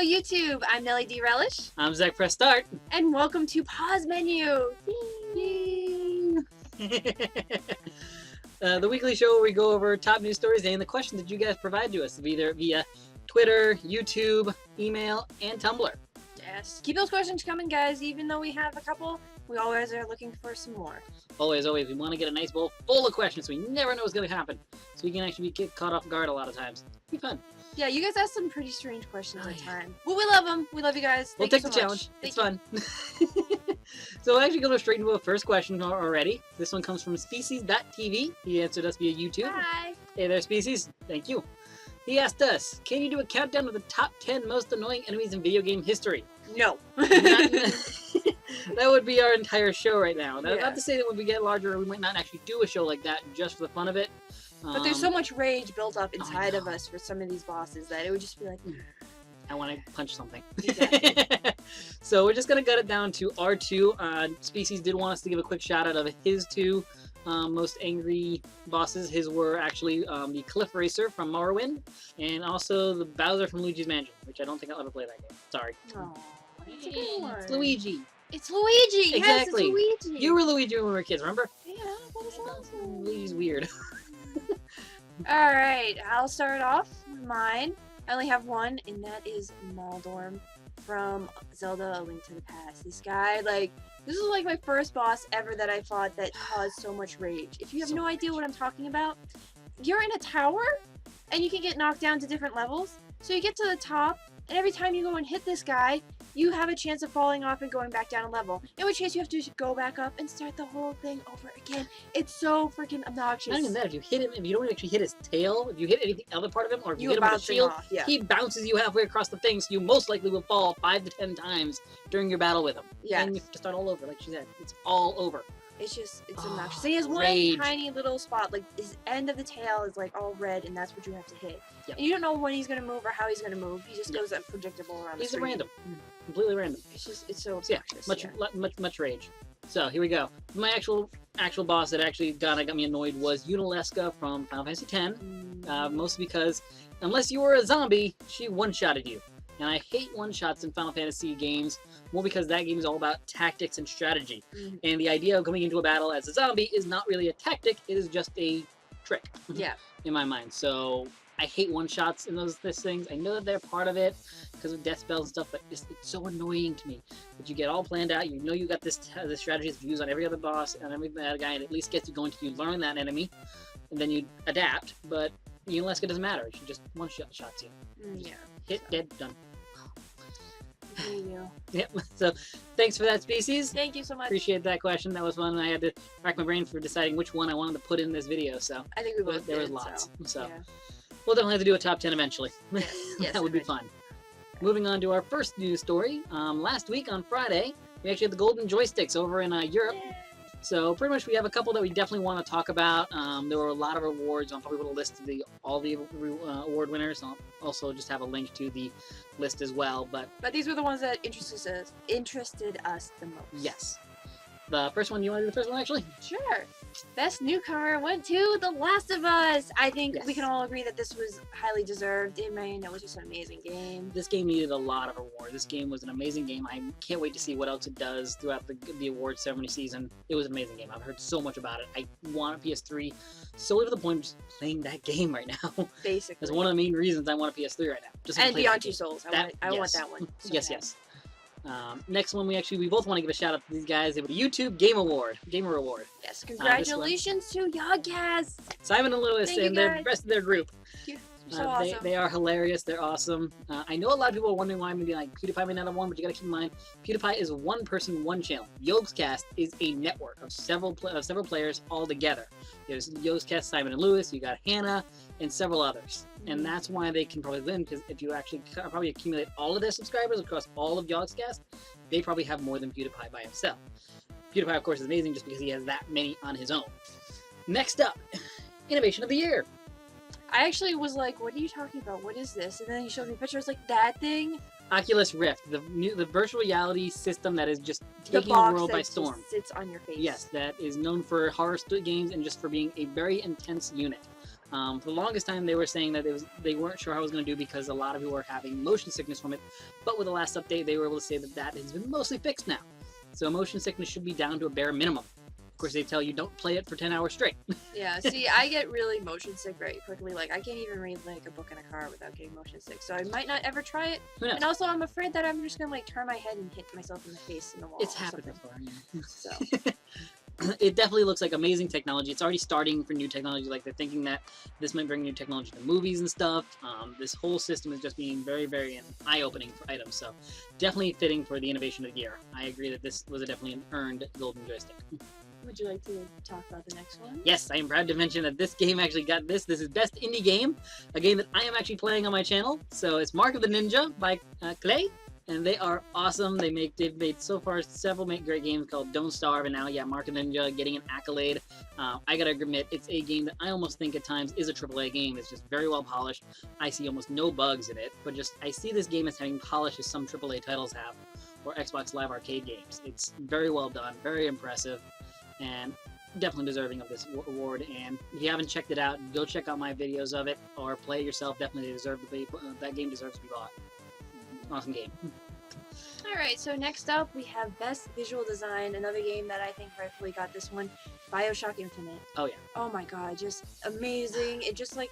YouTube, I'm Nelly D. Relish. I'm Zach Press Start. And welcome to Pause Menu. Yay. The weekly show where we go over top news stories and the questions that you guys provide to us, either via Twitter, YouTube, email, and Tumblr. Yes. Keep those questions coming, guys. Even though we have a couple, we always are looking for some more. Always. We want to get a nice bowl full of questions so we never know what's going to happen. So we can actually get caught off guard a lot of times. It'll be fun. Yeah, you guys ask some pretty strange questions at times. But we love them. We love you guys. We'll take the challenge. It's fun. So we're actually going straight into a first question already. This one comes from SpeciesDotTV. He answered us via YouTube. Hi. Hey there, Species. Thank you. He asked us, can you do a countdown of the top 10 most annoying enemies in video game history? No. That would be our entire show right now. Yeah. Not to say that when we get larger, we might not actually do a show like that just for the fun of it. But there's so much rage built up inside of us for some of these bosses that it would just be like, I want to punch something. Exactly. So we're just going to gut it down to R2. Species did want us to give a quick shout out of his two most angry bosses. His were actually the Cliff Racer from Morrowind and also the Bowser from Luigi's Mansion, which I don't think I'll ever play that game. Sorry. oh, that's a good one. It's Luigi. It's Luigi. Exactly. Yes, it's Luigi. You were Luigi when we were kids, remember? Yeah, that was awesome. Luigi's weird. Alright, I'll start off with mine. I only have one, and that is Maldorm from Zelda: A Link to the Past. This guy, this is like my first boss ever that I fought that caused so much rage. If you have no idea what I'm talking about, you're in a tower, and you can get knocked down to different levels. So you get to the top, and every time you go and hit this guy, you have a chance of falling off and going back down a level. In which case, you have to go back up and start the whole thing over again. It's so freaking obnoxious. Not even that, if you hit him, if you don't actually hit his tail, if you hit anything other part of him, or if you hit him with a shield, he bounces you halfway across the thing, so you most likely will fall 5 to 10 times during your battle with him. Yeah. And you have to start all over, like she said. It's all over. It's obnoxious. So he has one tiny little spot, like his end of the tail is like all red, and that's what you have to hit. Yep. And you don't know when he's gonna move or how he's gonna move. He just goes unpredictable around the screen. He's random, completely random. It's so obnoxious. Much rage. So here we go. My actual boss that actually got me annoyed was Unalesca from Final Fantasy X. Mostly because unless you were a zombie, she one-shotted you. And I hate one-shots in Final Fantasy games, more because that game is all about tactics and strategy. And the idea of coming into a battle as a zombie is not really a tactic, it is just a trick. Yeah. In my mind. So I hate one-shots in those things. I know that they're part of it because of death spells and stuff, but it's so annoying to me that you get all planned out. You know you got this strategy to use on every other boss and every bad guy, and it at least gets you going to learn that enemy, and then you adapt. But Unalesca doesn't matter. She just one-shots you. Yeah. Hit, dead, done. There you go. Yep. So, thanks for that, Species. Thank you so much. Appreciate that question. That was fun. I had to rack my brain for deciding which one I wanted to put in this video. So I think we both there did, was lots. So yeah. We'll definitely have to do a top 10 eventually. Yes, That would be fun. Moving on to our first news story. Last week on Friday, we actually had the golden joysticks over in Europe. Yeah. So pretty much we have a couple that we definitely want to talk about. There were a lot of awards. I'll probably put a list of all the award winners. I'll also just have a link to the list as well. But these were the ones that interested us the most. Yes. The first one, you want to do the first one actually? Sure. Best newcomer went to The Last of Us. I think we can all agree that this was highly deserved. It was just an amazing game. This game needed a lot of awards. This game was an amazing game. I can't wait to see what else it does throughout the award ceremony season. It was an amazing game. I've heard so much about it. I want a PS3 solely to the point of just playing that game right now. Basically. That's one of the main reasons I want a PS3 right now. Just and Beyond Two Souls. I want that one. So yes, bad. yes. Next one, we both want to give a shout out to these guys. They were the YouTube Gamer Award. Yes, congratulations to Yogcast. Simon and Lewis and the rest of their group. You're so awesome. They are hilarious. They're awesome. I know a lot of people are wondering why maybe like PewDiePie may not have won, but you gotta keep in mind, PewDiePie is one person, one channel. Yogscast is a network of several players all together. There's Yogscast, Simon and Lewis. You got Hannah and several others. And that's why they can probably win, because if you actually probably accumulate all of their subscribers across all of Yogscast, they probably have more than PewDiePie by himself. PewDiePie, of course, is amazing just because he has that many on his own. Next up, Innovation of the Year. I actually was like, what are you talking about? What is this? And then he showed me a picture. It's like, that thing? Oculus Rift, the virtual reality system that is just taking the world by storm. Sits on your face. Yes, that is known for horror games and just for being a very intense unit. For the longest time, they were saying that they weren't sure how it was going to do because a lot of people were having motion sickness from it. But with the last update, they were able to say that that has been mostly fixed now. So motion sickness should be down to a bare minimum. Of course, they tell you don't play it for 10 hours straight. Yeah, see, I get really motion sick very quickly. Like, I can't even read, like, a book in a car without getting motion sick. So I might not ever try it. Who knows? And also, I'm afraid that I'm just going to, like, turn my head and hit myself in the face in the wall. It's happened before. Yeah. So, It definitely looks like amazing technology. It's already starting for new technology. Like, they're thinking that this might bring new technology to movies and stuff. This whole system is just being very, very eye-opening for items. So definitely fitting for the innovation of the year. I agree that this was definitely an earned golden joystick. would you like to talk about the next one? Yes, I am proud to mention that this game actually got this. This is Best Indie Game, a game that I am actually playing on my channel. So it's Mark of the Ninja by Clay. And they are awesome. They've made so far several great games called Don't Starve, and now Mark of the Ninja getting an accolade. I gotta admit, it's a game that I almost think at times is a AAA game. It's just very well polished. I see almost no bugs in it, but just I see this game as having polish as some AAA titles have, or Xbox Live Arcade games. It's very well done, very impressive, and definitely deserving of this award. And if you haven't checked it out, go check out my videos of it or play it yourself. Definitely deserve to be, that game deserves to be bought. Awesome game. Alright, so next up we have Best Visual Design, another game that I think rightfully got this one, BioShock Infinite. Oh yeah. Oh my god, just amazing. It just like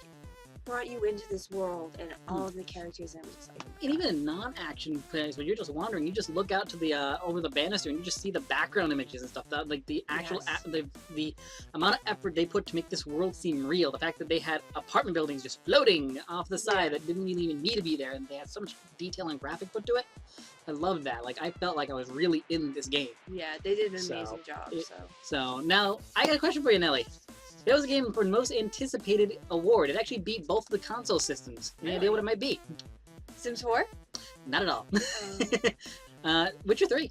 brought you into this world and all of the characters, and it was just like, and even in non-action plays, when you're just wandering, you just look out to the over the banister and you just see the background images and stuff. That, like the actual the amount of effort they put to make this world seem real. The fact that they had apartment buildings just floating off the side that didn't even need to be there, and they had so much detail and graphic put to it. I loved that. Like I felt like I was really in this game. Yeah, they did an amazing job. So now I got a question for you, Nelly. It was a game for most anticipated award. It actually beat both the console systems. Any idea what it might be? Sims 4? Not at all. Witcher 3.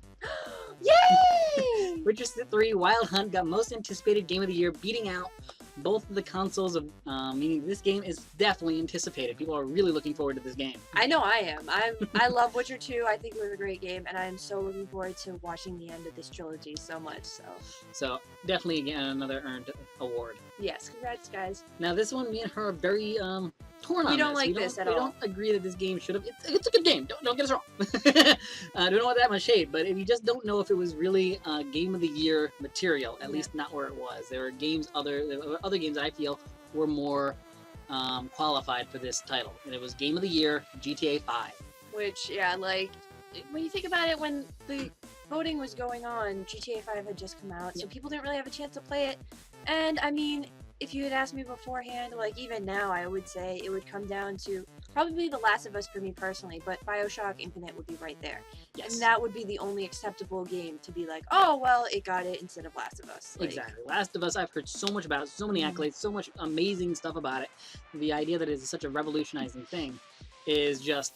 Yay! Witcher 3 Wild Hunt got most anticipated game of the year, beating out both of the consoles, of meaning this game is definitely anticipated. People are really looking forward to this game. I know I am. I love Witcher 2. I think it was a great game, and I'm so looking forward to watching the end of this trilogy so much. So definitely again another earned award. Yes, congrats, guys. Now this one, me and her are very torn on. We don't like this at all. We don't agree that this game should have. It's a good game. Don't get us wrong. I don't want that much hate, but if you just don't know if it was really game of the year material, at least not where it was. There were other games that I feel were more qualified for this title, and it was game of the year GTA 5. Which, yeah, like when you think about it, when the voting was going on, GTA 5 had just come out, so people didn't really have a chance to play it. And I mean, if you had asked me beforehand, like even now, I would say it would come down to probably The Last of Us for me personally, but BioShock Infinite would be right there. Yes. And that would be the only acceptable game to be like, oh, well, it got it instead of Last of Us. Like, exactly. Last of Us, I've heard so much about it, so many accolades, so much amazing stuff about it. The idea that it's such a revolutionizing thing is just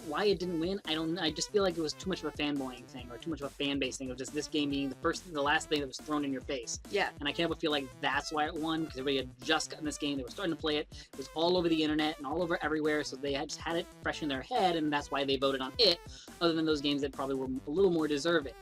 why it didn't win. I just feel like it was too much of a fanboying thing or too much of a fan base thing of just this game being the last thing that was thrown in your face. Yeah. And I can't but feel like that's why it won, because everybody had just gotten this game, they were starting to play it, it was all over the internet and all over everywhere, so they just had it fresh in their head, and that's why they voted on it, other than those games that probably were a little more deserving.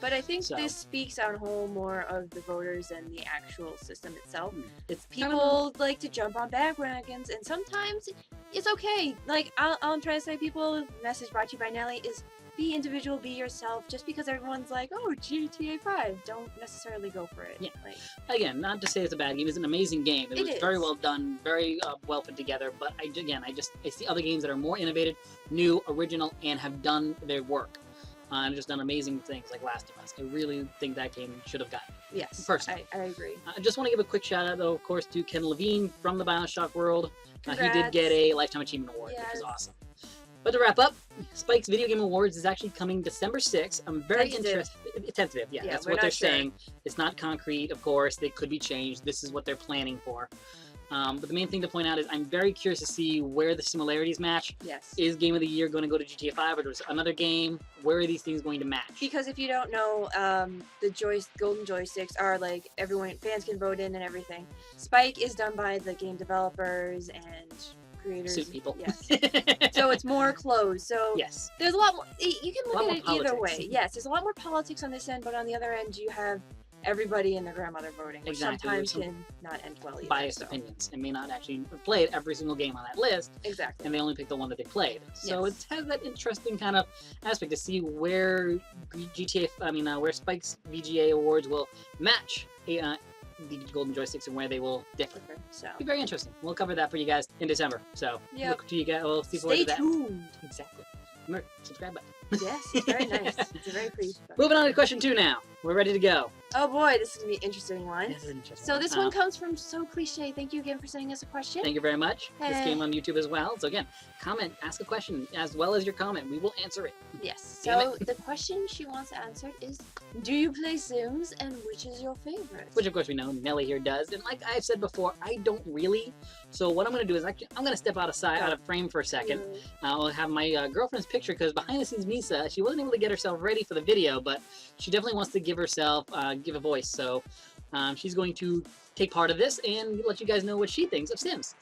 But I think this speaks on whole more of the voters than the actual system itself. It's people like to jump on bandwagons, and sometimes it's okay. Like, all I'm trying to say, people, message brought to you by Nelly, is be individual, be yourself. Just because everyone's like, oh, GTA 5, don't necessarily go for it. Yeah. Like, again, not to say it's a bad game. It's an amazing game. It was very well done, very well put together. But I see other games that are more innovative, new, original, and have done their work. And just done amazing things like Last of Us. I really think that game should have gotten it. Yes, personally. I agree. I just want to give a quick shout out, though, of course, to Ken Levine from the BioShock world. He did get a Lifetime Achievement Award, which is awesome. But to wrap up, Spike's Video Game Awards is actually coming December 6th. I'm very interested. Tentative, yeah, that's what they're saying. It's not concrete, of course. They could be changed. This is what they're planning for. But the main thing to point out is I'm very curious to see where the similarities match. Yes. Is Game of the Year going to go to GTA 5 or there's another game? Where are these things going to match? Because if you don't know, the golden joysticks are like fans can vote in and everything. Spike is done by the game developers and creators. Suit people. Yes. So it's more closed. So yes. There's a lot more. You can look at it either politics. way. Yes, there's a lot more politics on this end, but on the other end, you have everybody and their grandmother voting, which Exactly, sometimes some can not end well either. biased so. opinions and may not actually have played every single game on that list, Exactly. and they only pick the one that they played. So Yes. it has that interesting kind of aspect to see where where Spike's VGA awards will match the Golden Joysticks and where they will differ. Okay, so It'll be very interesting. We'll cover that for you guys in December. So Yep. look to you guys. We'll see forward stay to that. tuned. Exactly. Remember, subscribe button. Yes, it's very nice. It's a very pretty. Moving on to question 2 now. We're ready to go. Oh boy, this is gonna be an interesting one. This is interesting. So this one comes from SoCliche. Thank you again for sending us a question. Thank you very much. This Hey. came on YouTube as well. So again, comment, ask a question, as well as your comment. We will answer it. Yes. Damn So the question she wants answered is, do you play Sims and which is your favorite? Which of course we know Nelly here does. And like I've said before, I don't really. So what I'm going to do is actually, I'm going to step out of frame for a second. I'll have my girlfriend's picture because behind the scenes Misa, she wasn't able to get herself ready for the video, but she definitely wants to give herself, give a voice. So she's going to take part of this and let you guys know what she thinks of Sims.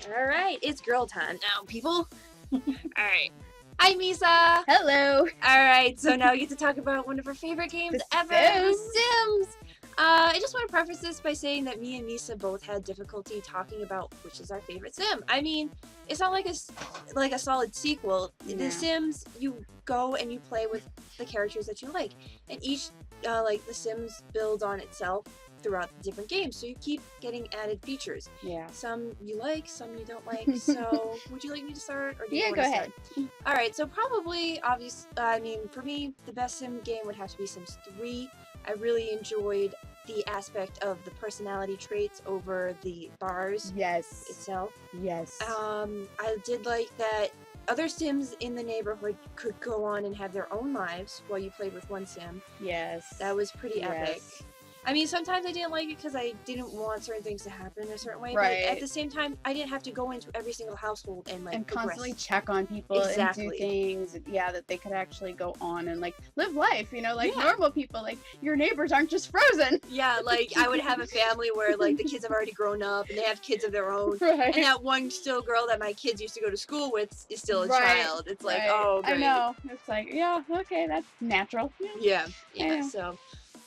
All right, it's girl time now, people. All right. Hi, Misa. Hello. All right, so now we get to talk about one of our favorite games The ever, Sims. The Sims. I just want to preface this by saying that me and Misa both had difficulty talking about which is our favorite Sim. I mean, it's not like a solid sequel. Yeah. The Sims, you go and you play with the characters that you like, and each like the Sims build on itself throughout the different games, so you keep getting added features. Yeah. Some you like, some you don't like. So, would you like me to start, or do you Yeah, want go to ahead. start? All right. So probably, for me, the best Sim game would have to be Sims 3. I really enjoyed the aspect of the personality traits over the bars Yes. itself. Yes. I did like that other Sims in the neighborhood could go on and have their own lives while you played with one Sim. Yes. That was pretty epic. Yes. I mean, sometimes I didn't like it because I didn't want certain things to happen a certain way. Right. But at the same time, I didn't have to go into every single household and like And progress. constantly check on people and Exactly. do things, yeah, that they could actually go on and like live life, you know, like Yeah. normal people. Like your neighbors aren't just frozen. Yeah, like I would have a family where like the kids have already grown up and they have kids of their own. Right. And that one still girl that my kids used to go to school with is still a Right, child. It's like, Right. oh, great. I know. It's like, yeah, okay, that's natural. Yeah, Yeah. So,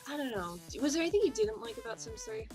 I don't know. Was there anything you didn't like about Sims 3?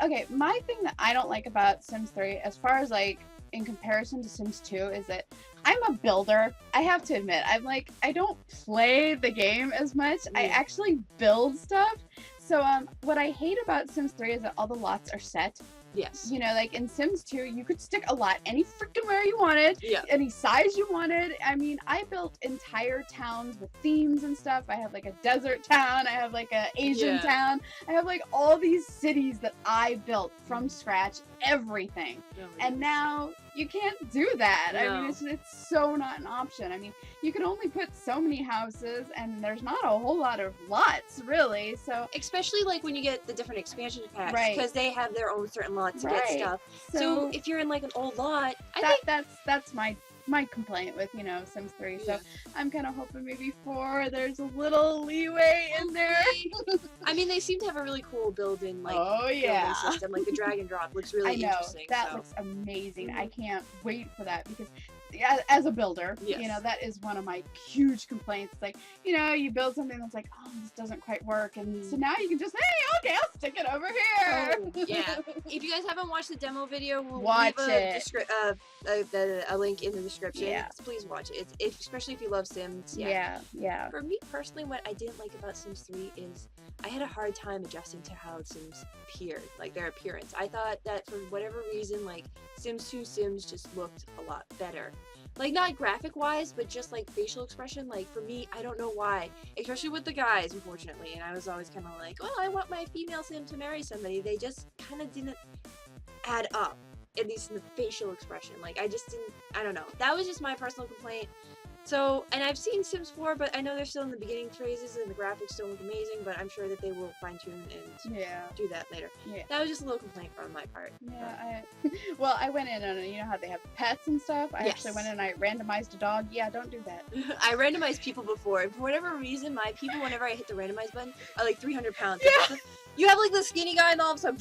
Okay, my thing that I don't like about Sims 3, as far as like in comparison to Sims 2, is that I'm a builder. I have to admit, I don't play the game as much. I Yeah. actually build stuff. So what I hate about Sims 3 is that all the lots are set. Yes. You know, like in Sims 2, you could stick a lot any freaking where you wanted, Yeah. any size you wanted. I mean, I built entire towns with themes and stuff. I have like a desert town, I have like a Asian Yeah. town, I have like all these cities that I built from scratch, everything. And now you can't do that. I No. mean, it's so not an option. I mean, you can only put so many houses, and there's not a whole lot of lots, really. So, Especially like when you get the different expansion packs, Right. because they have their own certain lot to get Right. stuff. So if you're in like an old lot, I think that's my complaint with, you know, Sims 3. Yeah. So I'm kind of hoping maybe 4 there's a little leeway in there. I mean, they seem to have a really cool build-in like Oh building yeah. system. Like the drag and drop looks really I know. interesting. That so. looks amazing. Mhm. I can't wait for that because as a builder, Yes. you know, that is one of my huge complaints. Like, you know, you build something that's like, oh, this doesn't quite work. And so now you can just, hey, okay, I'll stick it over here. Oh, yeah. If you guys haven't watched the demo video, we'll Watch leave a link in the description. Yeah. Please watch it. Especially if you love Sims. Yeah. For me personally, what I didn't like about Sims 3 is I had a hard time adjusting to how Sims appeared, like their appearance. I thought that for whatever reason, like Sims 2 Sims just looked a lot better. Like not graphic wise, but just like facial expression. Like for me, I don't know why, especially with the guys, unfortunately. And I was always kind of like, well, I want my female Sim to marry somebody. They just kind of didn't add up, at least in the facial expression. Like I just didn't, I don't know. That was just my personal complaint. So, and I've seen Sims 4, but I know they're still in the beginning phases and the graphics don't look amazing, but I'm sure that they will fine tune and Yeah. do that later. Yeah. That was just a little complaint from my part. Yeah, well, I went in and you know how they have pets and stuff? I actually Yes. went in and I randomized a dog. Yeah, don't do that. I randomized people before, and for whatever reason, my people, whenever I hit the randomize button, are like 300 pounds. Yeah. You have like the skinny guy, and all of a sudden,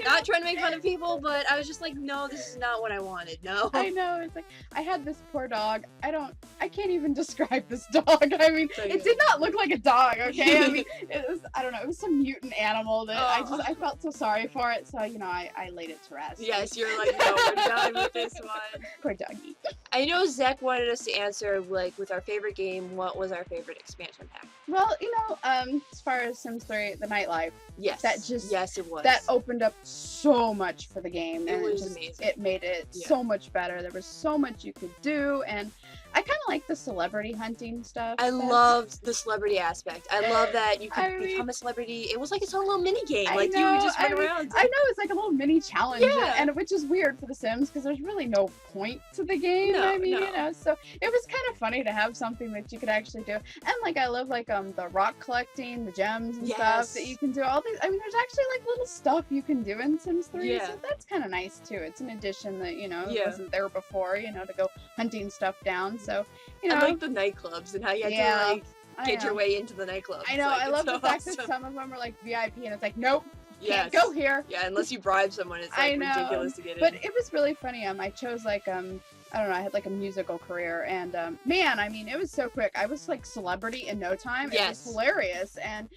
Not trying to make fun of people, but I was just like, no, this is not what I wanted. No. I know. It's like I had this poor dog. I can't even describe this dog. I mean, it did not look like a dog. Okay. I mean, it was. I don't know. It was some mutant animal that I felt so sorry for it. So I laid it to rest. Yes, you're like, no, we're done with this one. Poor doggy. I know Zach wanted us to answer like with our favorite game. What was our favorite expansion pack? Well, as far as Sims 3, the nightlife. Yes. Yes, it was. That opened up so much for the game. It was amazing. It made it so much better. There was so much you could do, and I kind of like the celebrity hunting stuff. I loved the celebrity aspect. I love that you could become a celebrity. It was like its own little mini game. Like you would just run around. I know, it's like a little mini challenge, Yeah. and which is weird for The Sims because there's really no point to the game. No, I mean, no. So it was kind of funny to have something that you could actually do. And like I love like the rock collecting, the gems and stuff that you can do. All these. I mean, there's actually like little stuff you can do in Sims 3. Yeah. So that's kind of nice too. It's an addition that Yeah. wasn't there before. To go hunting stuff down. So I like the nightclubs and how you had to like get your way into the nightclubs. I know. Like, I love so the fact awesome. that some of them are like VIP, and it's like, nope, Yes. can't go here. Yeah, unless you bribe someone, it's I like know, ridiculous to get in. But it was really funny. I chose like I don't know. I had like a musical career, and man, I mean, it was so quick. I was like celebrity in no time. It was hilarious, and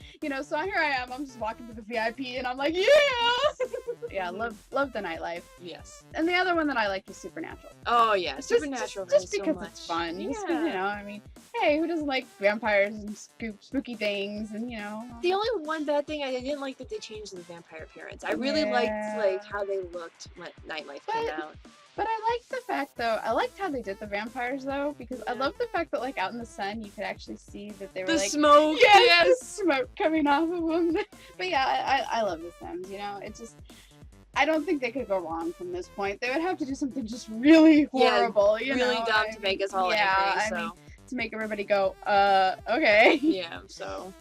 so here I am. I'm just walking to the VIP, and I'm like, yeah, love the nightlife. Yes. And the other one that I like is Supernatural. Oh yeah, Supernatural. Just because so much. it's fun. Yeah. Just 'cause, I mean, hey, who doesn't like vampires and spooky things and The only one bad thing I didn't like that they changed the vampire appearance. I really liked like how they looked when Nightlife came out. But I liked the fact though, I liked how they did the vampires though, because I love the fact that like out in the sun you could actually see that they were The like smoke. the smoke coming off of them. But yeah, I love the Sims, it just I don't think they could go wrong from this point. They would have to do something just really horrible, really dumb to make us all angry. So. I mean, to make everybody go, okay. Yeah, so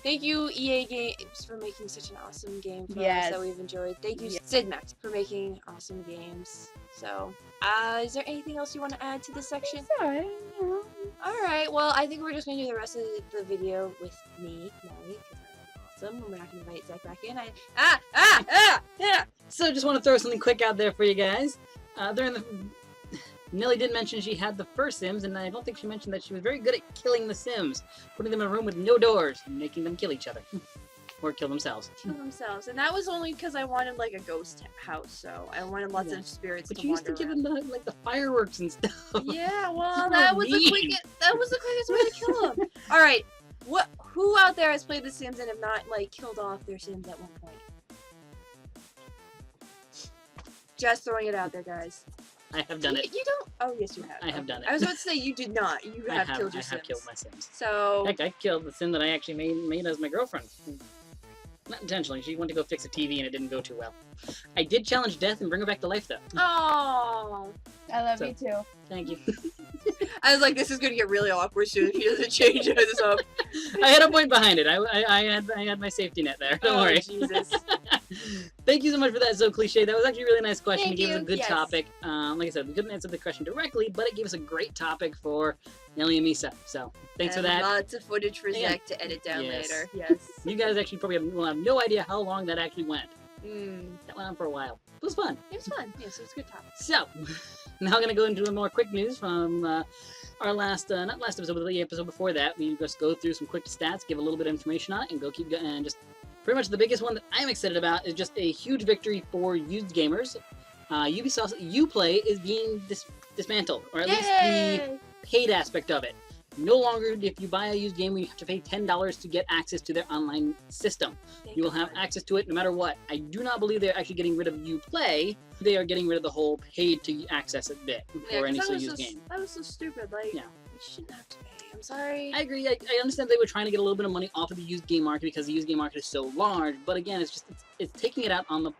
thank you, EA Games, for making such an awesome game for us that we've enjoyed. Thank you, SidMax, for making awesome games. So, is there anything else you want to add to this section? Alright, well, I think we're just going to do the rest of the video with me, Nelly, because I'm awesome. We're not going to invite Zach back in. So, just want to throw something quick out there for you guys. Nelly did mention she had the first Sims, and I don't think she mentioned that she was very good at killing the Sims, putting them in a room with no doors, and making them kill each other. Or kill themselves. And that was only because I wanted like a ghost house, so I wanted lots of spirits to But you used to give them the fireworks and stuff. Yeah, well, that was the quickest way to kill them. All right, who out there has played The Sims and have not like killed off their Sims at one point? Just throwing it out there, guys. I have done it. You don't? Oh, yes, you have. I have done it. I was about to say you did not. You have killed your Sims. I have killed my Sims. So. Heck, I killed the Sim that I actually made as my girlfriend. Not intentionally. She went to go fix a TV and it didn't go too well. I did challenge death and bring her back to life, though. Oh. I love you too. Thank you. I was like, this is gonna get really awkward soon if he doesn't change this up. I had a point behind it. I had my safety net there. Don't worry. Jesus. Thank you so much for that, SoCliche. That was actually a really nice question. Thank It gave us a you. good topic. Like I said, we couldn't answer the question directly, but it gave us a great topic for Nelly and Misa. So thanks for that. Lots of footage for Zach to edit down Yes. later. Yes. You guys actually probably will have no idea how long that actually went. Mm. That went on for a while. It was fun. It was fun. Yes, it was a good topic. So, now I'm going to go into more quick news from our last, not last episode, but the episode before that. We just go through some quick stats, give a little bit of information on it, and go keep going. And just pretty much the biggest one that I'm excited about is just a huge victory for used gamers. Ubisoft's Uplay is being dismantled, or at least the paid aspect of it. No longer, if you buy a used game, you have to pay $10 to get access to their online system. You will have access to it no matter what. I do not believe they're actually getting rid of Uplay. They are getting rid of the whole paid to access it bit for any used game. That was so stupid. Like, you shouldn't have to pay. I'm sorry. I agree. I understand they were trying to get a little bit of money off of the used game market because the used game market is so large. But again, it's taking it out on the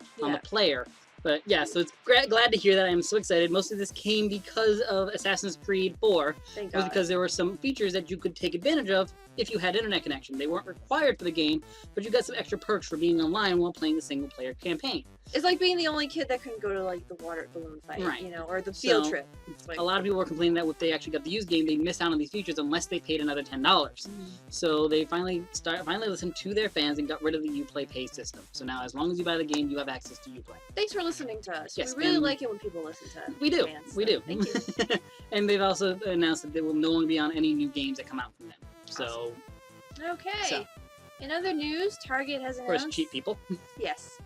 player. But yeah, so it's glad to hear that. I'm so excited. Most of this came because of Assassin's Creed 4. Thank God. Was God. because there were some features that you could take advantage of if you had internet connection. They weren't required for the game, but you got some extra perks for being online while playing the single-player campaign. It's like being the only kid that couldn't go to like the water balloon fight, Right. you know, or the field So, trip. It's like, A lot of people were complaining that if they actually got the used game, they missed out on these features unless they paid another $10. So they finally listened to their fans and got rid of the Uplay Pay system. So now, as long as you buy the game, you have access to Uplay. thanks for listening to us. Yes, We really and like it when people listen to us. We do. Fans, We so do. Thank you. And they've also announced that they will no longer be on any new games that come out from them. So, Okay. So. In other news, Target has of course, announced cheap people. yes,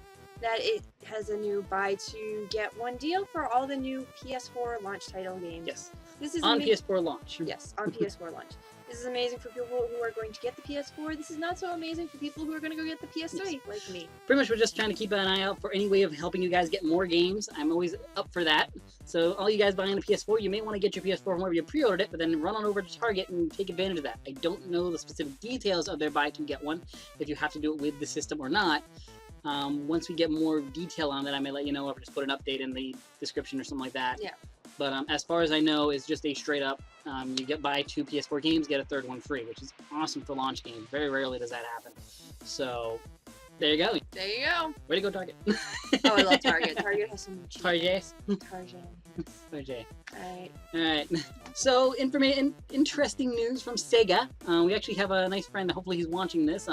that it has a new buy two get one deal for all the new PS4 launch title games. Yes. This is On PS4 launch. Yes, on PS4 launch. This is amazing for people who are going to get the PS4. This is not so amazing for people who are going to go get the PS3, like me. Pretty much, we're just trying to keep an eye out for any way of helping you guys get more games. I'm always up for that. So all you guys buying the PS4, you may want to get your PS4 from wherever you pre-ordered it, but then run on over to Target and take advantage of that. I don't know the specific details of their buy two get one, if you have to do it with the system or not. Once we get more detail on that, I may let you know, or just put an update in the description or something like that. Yeah. But as far as I know, it's just a straight up, you buy two PS4 games, get a third one free, which is awesome for launch games. Very rarely does that happen. So, there you go. There you go. Way to go, Target. Oh, I love Target. Target has some cheap. Target. Target. Target. Alright. Alright. So, interesting news from Sega. We actually have a nice friend, hopefully he's watching this.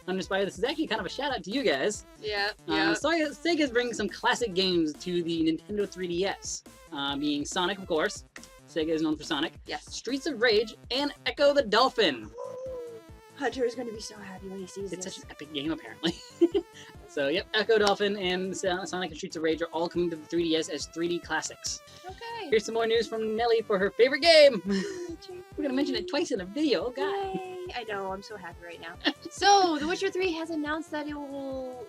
Uninspired. This is actually kind of a shout out to you guys. Yeah. Sega's bringing some classic games to the Nintendo 3DS. Being Sonic, of course. Sega is known for Sonic. Yes. Streets of Rage, and Echo the Dolphin. Hunter is going to be so happy when he sees It's this. such an epic game, apparently. So, yep, Echo Dolphin and Sonic and Streets of Rage are all coming to the 3DS as 3D classics. Okay. Here's some more news from Nelly for her favorite game. We're gonna mention it twice in a video. Oh god. Yay. I know, I'm so happy right now. So, The Witcher 3 has announced that it will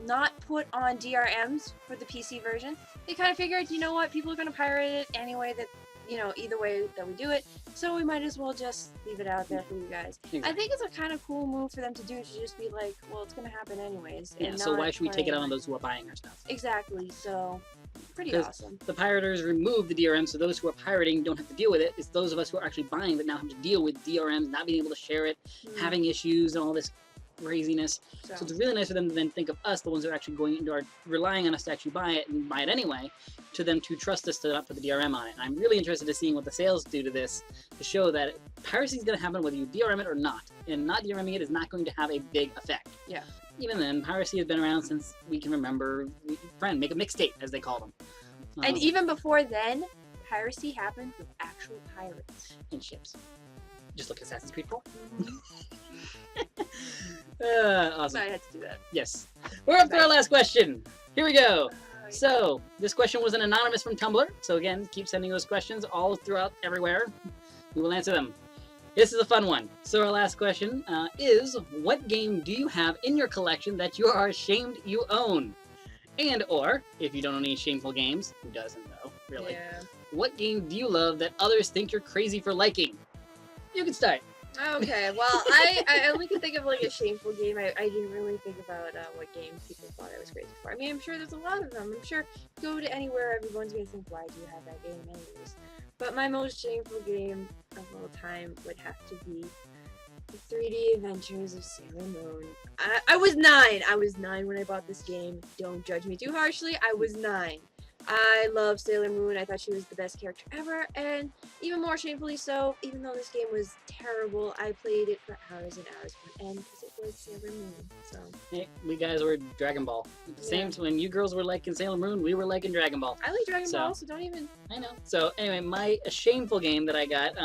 not put on DRMs for the PC version. They kind of figured, you know what, people are going to pirate it anyway, that, you know, either way that we do it, so we might as well just leave it out there for you guys. I think it's a kind of cool move for them to do, to just be like, well, it's going to happen anyways. Yeah, and so not why should we take it out on plan- those who are buying our stuff? Exactly, so pretty 'Cause awesome. The pirators removed the DRM, so those who are pirating don't have to deal with it. It's those of us who are actually buying that now have to deal with DRMs, not being able to share it, having issues, and all this craziness. So it's really nice for them to then think of us, the ones that are actually going into our, relying on us to actually buy it and buy it anyway, to them to trust us to not put the DRM on it. And I'm really interested in seeing what the sales do to this, to show that piracy is going to happen whether you DRM it or not. And not DRMing it is not going to have a big effect. Yeah. Even then, piracy has been around since we can remember. Friend, make a mixtape, as they call them. And even before then, piracy happened with actual pirates. And ships. Just look at Assassin's Creed 4. So Awesome. I had to do that. Yes. We're up to our last question. Here we go. Alright. So, this question was an anonymous from Tumblr. So again, keep sending those questions all throughout everywhere. We will answer them. This is a fun one. So our last question is, what game do you have in your collection that you are ashamed you own? And or, if you don't own any shameful games, who doesn't though, really? Yeah. What game do you love that others think you're crazy for liking? You can start. Okay, well, I only could think of like a shameful game. I didn't really think about what games people thought I was crazy for. I mean, I'm sure there's a lot of them. I'm sure go to anywhere, everyone's gonna think, why do you have that game anyways? But my most shameful game of all time would have to be the 3D Adventures of Sailor Moon. I was 9. I was 9 when I bought this game. Don't judge me too harshly. I was 9. I love Sailor Moon. I thought she was the best character ever, and even more shamefully so, even though this game was terrible, I played it for hours and hours on end because it was Sailor Moon. So Hey, we guys were Dragon Ball. At the same time, when you girls were liking Sailor Moon, we were liking Dragon Ball. I like Dragon So- Ball, so don't even. I know. So anyway, my shameful game that I got,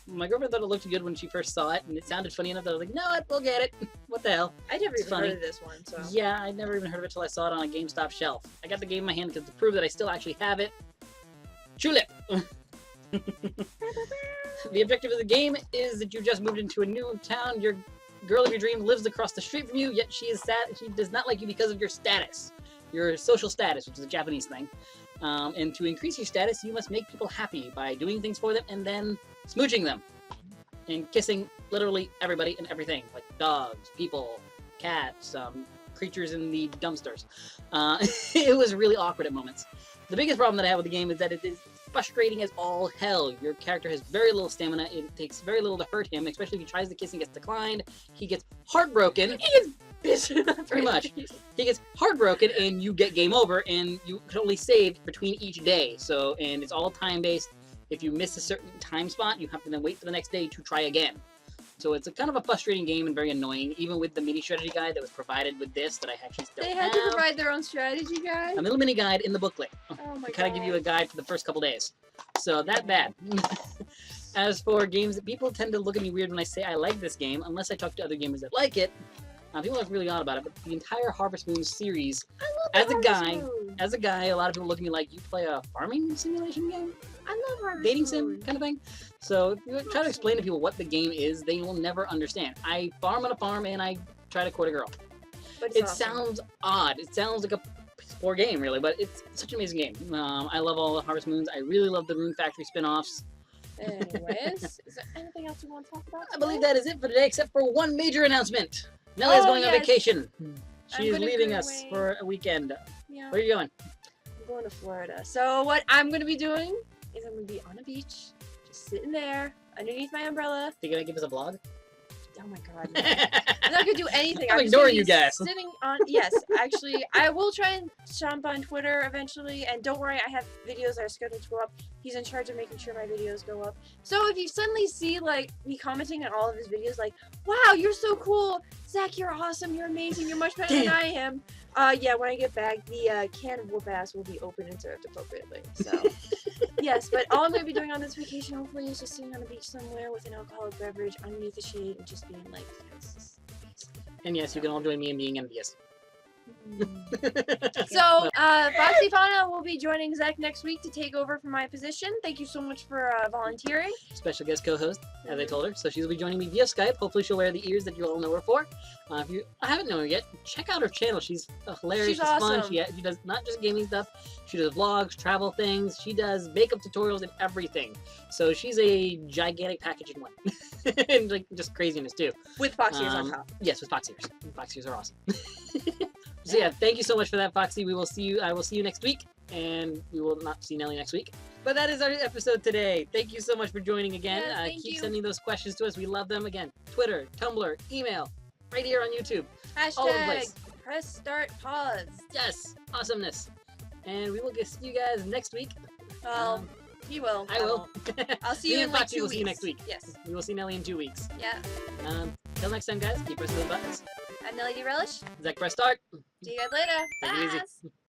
my girlfriend thought it looked good when she first saw it, and it sounded funny enough that I was like, no, we'll get it. What the hell? I never It's even funny. heard of this one. So Yeah, I'd never even heard of it till I saw it on a GameStop shelf. I got the game in my hand because to prove that I still actually have it. Tulip. The objective of the game is that you just moved into a new town. Your girl of your dreams lives across the street from you, yet she is sad. She does not like you because of your status, your social status, which is a Japanese thing. And to increase your status, you must make people happy by doing things for them and then smooching them and kissing literally everybody and everything, like dogs, people, cats, creatures in the dumpsters. It was really awkward at moments. The biggest problem that I have with the game is that it is frustrating as all hell. Your character has very little stamina. It takes very little to hurt him, especially if he tries to kiss and gets declined. He gets heartbroken. he gets Pretty much. He gets heartbroken, and you get game over, and you can only save between each day. So, and it's all time-based. If you miss a certain time spot, you have to then wait for the next day to try again. So it's a kind of a frustrating game and very annoying, even with the mini strategy guide that was provided with this that I actually still have. They had to provide their own strategy guide? A little mini guide in the booklet. Oh my to kind of give you a guide for the first couple days. So that bad. As for games, people tend to look at me weird when I say I like this game, unless I talk to other gamers that like it. People look really odd about it, but the entire Harvest Moon series, as a guy, a lot of people look at me like, you play a farming simulation game? I love Harvest Dating Moon. sim kind of thing. So if you try to explain to people what the game is, they will never understand. I farm on a farm and I try to court a girl. But It awesome. sounds odd. It sounds like a poor game, really, but it's such an amazing game. I love all the Harvest Moons. I really love the Rune Factory spin-offs. Anyways, is there anything else you want to talk about? I believe that is it for today, except for one major announcement. Nelly is going on yes. vacation. I'm She is gonna leaving go us away. for a weekend. Yeah, Where are you going? I'm going to Florida. So what I'm going to be doing is I'm going to be on a beach, just sitting there underneath my umbrella. You gonna give us a vlog? Oh my god. No. I'm not gonna do anything. I'm just ignoring gonna you be guys. Sitting on. Yes, actually, I will try and jump on Twitter eventually. And don't worry, I have videos that are scheduled to go up. He's in charge of making sure my videos go up. So if you suddenly see like me commenting on all of his videos, like, "Wow, you're so cool, Zach! You're awesome! You're amazing! You're much better than I am." Yeah, when I get back, the can of whoop ass will be open and served appropriately. So. Yes, but all I'm going to be doing on this vacation, hopefully, is just sitting on a beach somewhere with an alcoholic beverage underneath the shade and just being like, yes. And yes, you can all join me in being envious. So, Foxy Fauna will be joining Zach next week to take over from my position. Thank you so much for volunteering. Special guest co-host, as I told her. So she'll be joining me via Skype. Hopefully she'll wear the ears that you all know her for. If you haven't known her yet, check out her channel. She's hilarious. She's fun. awesome. She does not just gaming stuff. She does vlogs, travel things. She does makeup tutorials and everything. So she's a gigantic package in one. And like just craziness too. With Foxy ears on top. Yes, with Foxy ears. Foxy ears are awesome. So yeah, thank you so much for that, Foxy. We will see you. I will see you next week, and we will not see Nelly next week. But that is our episode today. Thank you so much for joining again. Yes, thank Keep you. sending those questions to us. We love them. Again, Twitter, Tumblr, email, right here on YouTube. All over the Hashtag place. press start pause. Yes, awesomeness. And we will see you guys next week. Well, you will. I will. I'll see Me you in and like Foxy 2 will weeks. see you next week. Yes. We will see Nelly in 2 weeks. Yeah. Till next time, guys. Keep pressing those buttons. I'm Nelly D. Relish. Zach, press start. See you guys later. Take it easy. Bye.